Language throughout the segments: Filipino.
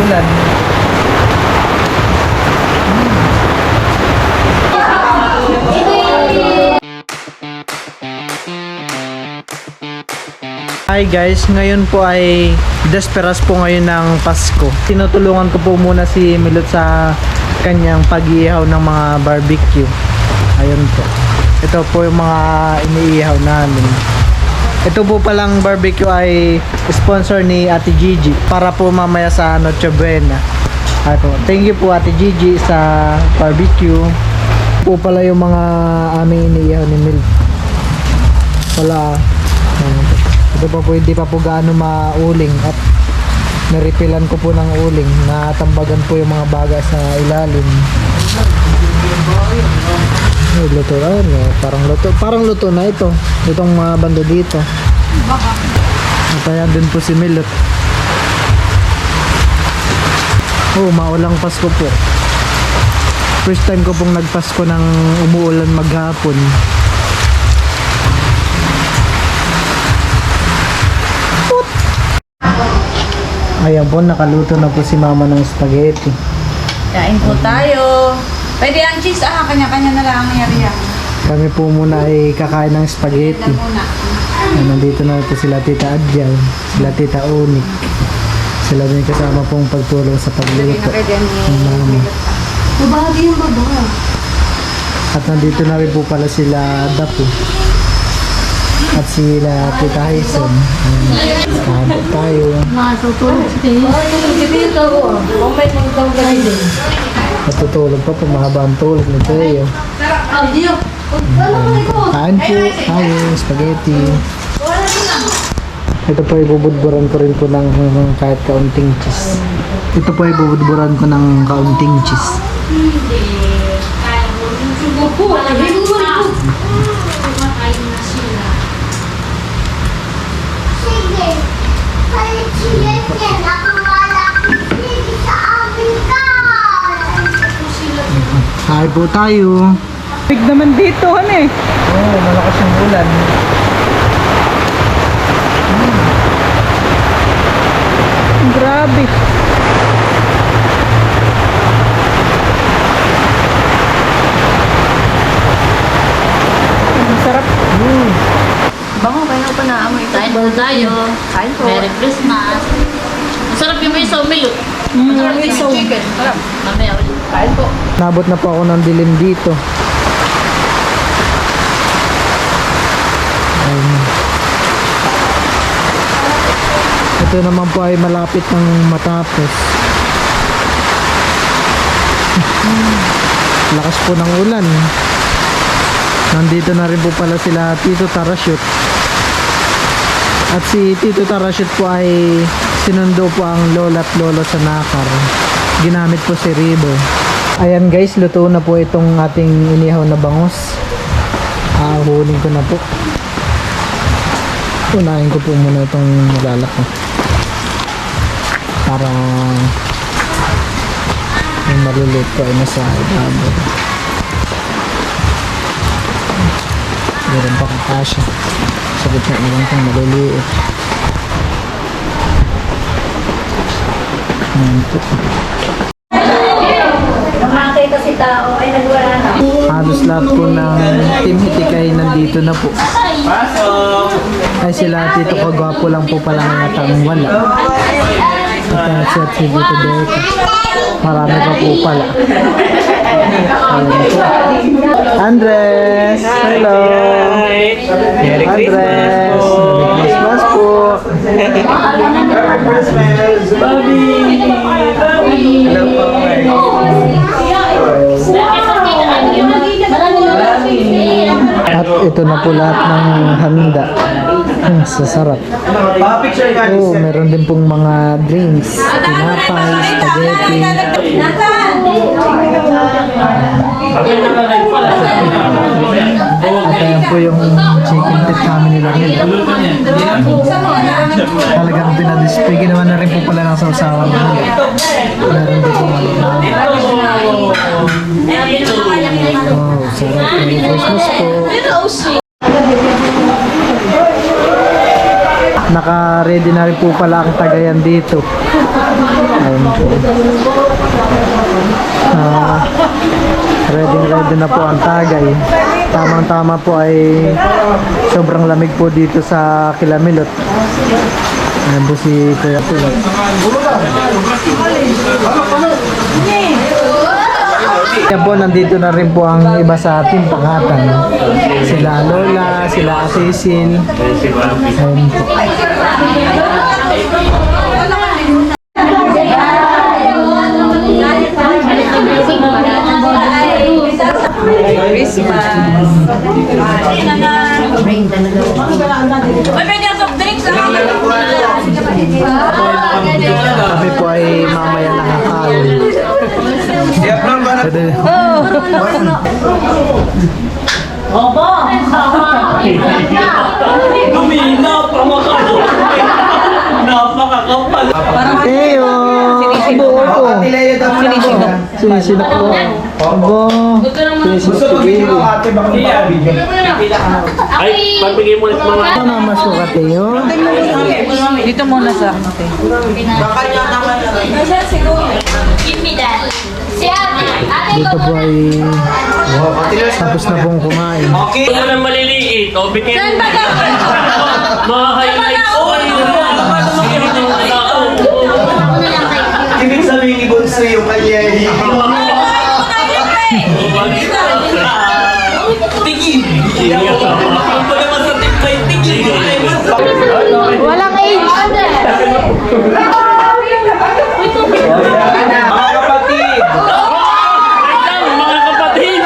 ulan. Hi guys, ngayon po ay desperas po ngayon ng Pasko. Tinutulungan ko po muna si Milot sa kanyang pag-iihaw ng mga barbecue. Ayun po. Ito po yung mga iniihaw namin. Ito po palang barbecue ay sponsor ni Ate Gigi para po mamaya sa Noche Buena. Thank you po Ate Gigi sa barbecue. Po pala yung mga aming iniihaw ni Milot. Wala. Ito pa po, hindi pa po gaano mauling at naripilan ko po ng uling. Natambagan po yung mga baga sa ilalim. Luto parang luto na ito. Itong mga banda dito. Kaya din po si Milot. Maulang Pasko po. First time ko pong nagpasko ng umuulan maghapon. Ayan po, nakaluto na po si mama ng spaghetti. Kain po tayo. Pwede ang cheese, kanya-kanya na lang ang nangyari yan. Kami po muna ay kakain ng spaghetti. Nandito na po sila Tita Adjal, sila Tita Onik. Sila din kasama pong pagtulong sa pagluto. Mama. Mabahagi yung baba. At nandito na rin po pala sila Dapo. At sila Tita Hazen. Kabo tayo. Matutulog pa po, mahaba ang tulog ni Teo. Kain po tayo, spaghetti. Ito po ibubudburan ko rin po ng kahit kaunting cheese. Ito po ibubudburan ko ng kaunting cheese. Kain po tayo. Big naman dito, Malakas yung ulan. Grabe. Ang sarap. Bango, kaya pa na amoy. Kain po tayo. Kain po. Merry Christmas. Masarap yung may Milot. Masarap yung chicken. Sarap. Mamaya ulit. Kain po. Nabot na po ako ng dilim dito. Ito naman po ay malapit ng matapos. Lakas po ng ulan. Nandito na rin po pala sila Tito Tarashoot. At si Tito Tarashoot po ay sinundo po ang lola at lolo sa nakar. Ginamit po si Ribo. Ayan guys, luto na po itong ating inihaw na bangus. Huling ko na po. Unahin ko po muna itong nilalak ko. Para yung maluluto ko ay nasa ibabaw. Meron pa kakasya. Sa gitna naman itong maluluto. Makakita si tao ay nagwala na. Halos lahat po ng Team Hitikay nandito na po. Ay sila Tito Kagwapo lang po pala ng natang wala. At si Tito Beka. Marami pa po pala. Andres! Hello! Merry Andres! Merry Christmas po! Merry Christmas! Bobby! Hello po! At ito na po lahat ng handa. Sasarap. Meron din pong mga drinks. Tinapay, spaghetti. At ayan po yung chicken tit namin nila nila. Talagang pinadisplay. Ginawa na rin po pala ng sausawan nila. Meron din po mga sarap. Merry Christmas po. Naka-ready na rin po pala ang tagayan dito. Ayun. po. Ready na po ang Tagay. Tamang-tama po ay sobrang lamig po dito sa Kilamilot. Ayan po si Kuya Pilot. Kaya po nandito na rin po ang iba sa ating pangatan. Sila Lola, sila Atisil. Ayan po. Christmas. May pwede ang soft drinks Kami po ay mamaya nakakain. Lumina pa makalo. Napakakapal. Eyo! Abo, abo. Sinisinap po. Abo. Gusto ko video ate baka video. Ay, pagbigay mo ulit mga. Ano naman po ka, Teo? Dito muna sa Give me that. Si ate. Ate Dito po ay tapos na pong kumain. Okay. Ito na maliliit. O, bigay Saan mo. ba ka? Mga highlights. Oy, Ibig sabihin ni Bonso yung kanya tigil. Pag naman sa tipay, tigil. Walang age. Mga kapatid! Mga kapatid.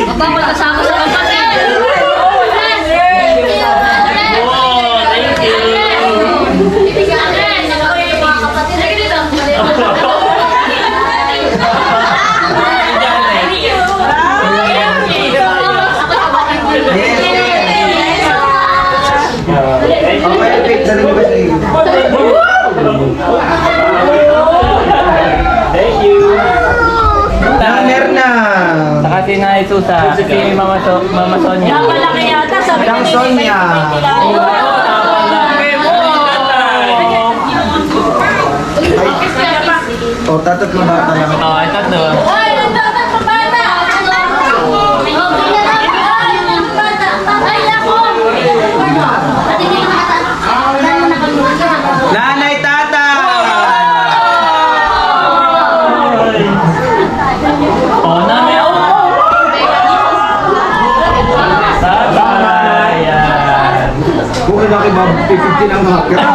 Magpapakasama sa kapatid. Oh, thank you. Ibigyan ako yung mga kapatid. Lagi dito. Okay, pick. Dali mo ba sa iyo? Thank you. Damer na! Saka si Nay Susa, si Mama Sonia. Malaki yata sabi Dang Sonia! O, tatatlo bata lang. Oh, ito to. Ay, ang dapat pa bata! Nanay Tata! Oh, nami ako. Sabayan. Bukod na kay Bob, 50 lang mga kira.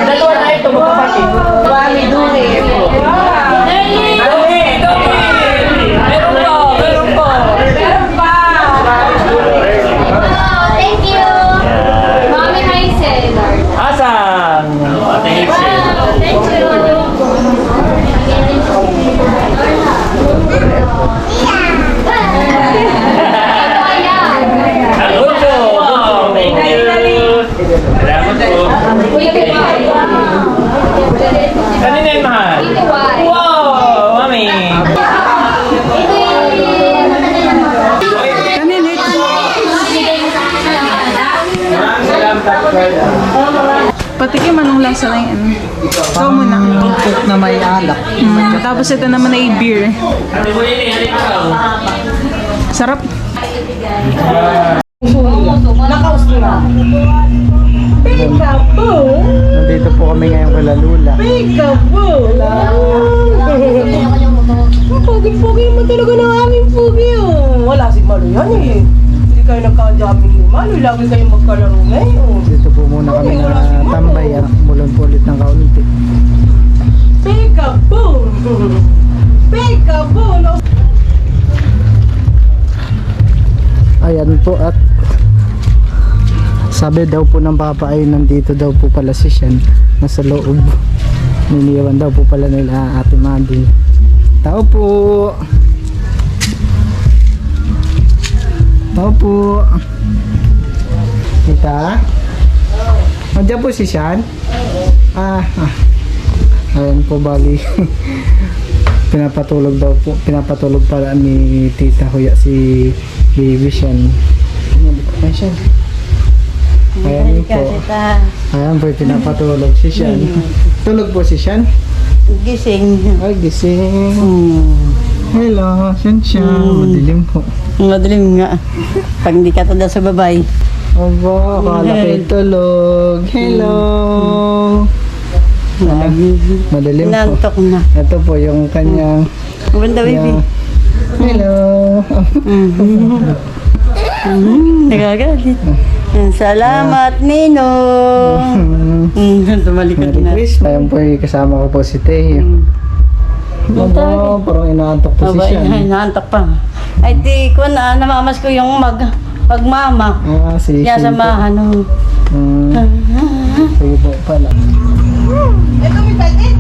Dalawa na ito, magkapatid. Meron pa. Thank you. Mami Hazel. Asan? Ate Hazel. Thank you. Alonso. Thank you. Salamat po. Kanina yung mahal? Wow, mami. Patikim anong lasa lang yan. Ikaw muna. Cook na may alak. Tapos ito naman ay beer. Ate mo yun eh, halika. Sarap. Nandito po kami ngayon kala Lula. Pogi-pogi mo talaga ng aming pogi oh. Wala si Malo yan eh. Hindi kayo nagka-jamming ni Malo. Lagi kayo magkalaro ngayon. Dito po muna kami na tambay. Mulon po ulit ng kaunti. Peekaboo! Peekaboo! No? Ayan po at sabi daw po ng papa ay nandito daw po pala si Shan nasa loob. Niniwan daw po pala nila Ate Madi. Tao po. Tao po. Kita? Nandiyan po si Shan? Ayan po, bali. Pinapatulog pala ni Tita Kuya si Baby Shan. Ay, Shan. Ayan po. Ayan po, pinapatulog si Shan. Tulog po si Shan? Gising. Ay, gising. Hello, Shan. Madilim po. Madaling nga. Pag hindi ka tada sa babay. Aba, akala ko'y tulog. Hello. Madilim po. Nantok na. Ito po yung kanyang... Ganda, baby. Hello. Nagagalit. Salamat, Ninong. Tumalikot Merry na. Christmas. Ayan po, kasama ko po si Teo. Aba, parang inaantok po si Aba, Shan. inaantok pa. Ay, di ko na, namamas ko yung pagmama. Ah, si Kaya Shan po. samahan. Sige po pala. Ito, may kalit.